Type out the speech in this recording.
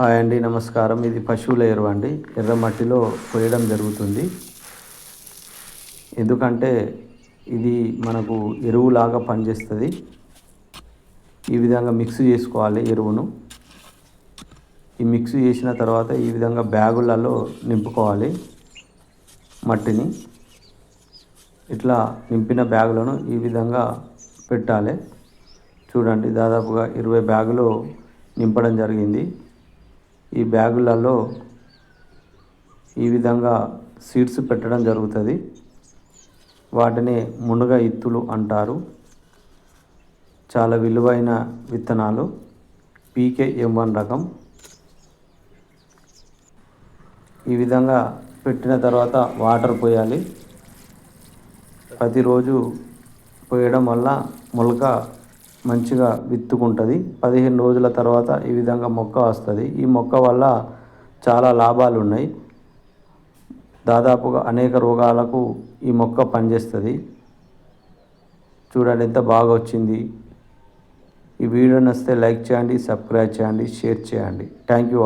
Hi అండి, నమస్కారం. ఇది పశువుల ఎరువు అండి. ఎర్ర మట్టిలో పోయడం జరుగుతుంది. ఎందుకంటే ఇది మనకు ఎరువులాగా పనిచేస్తుంది. ఈ విధంగా మిక్స్ చేసుకోవాలి ఎరువును. ఈ మిక్స్ చేసిన తర్వాత ఈ విధంగా బ్యాగులలో నింపుకోవాలి మట్టిని. ఇట్లా నింపిన బ్యాగులను ఈ విధంగా పెట్టాలి. చూడండి, దాదాపుగా 20 బ్యాగులు నింపడం జరిగింది. ఈ బ్యాగులలో ఈ విధంగా సీడ్స్ పెట్టడం జరుగుతుంది. వాటిని మునగ ఇత్తులు అంటారు. చాలా విలువైన విత్తనాలు. PKM1 రకం. ఈ విధంగా పెట్టిన తర్వాత వాటర్ పోయాలి. ప్రతిరోజు పోయడం వల్ల మొలక మంచిగా విత్తుకుంటుంది. 15 రోజుల తర్వాత ఈ విధంగా మొక్క వస్తుంది. ఈ మొక్క వల్ల చాలా లాభాలు ఉన్నాయి. దాదాపుగా అనేక రోగాలకు ఈ మొక్క పనిచేస్తుంది. చూడండి ఎంత బాగా వచ్చింది. ఈ వీడియో నచ్చితే లైక్ చేయండి, సబ్స్క్రైబ్ చేయండి, షేర్ చేయండి. Thank you.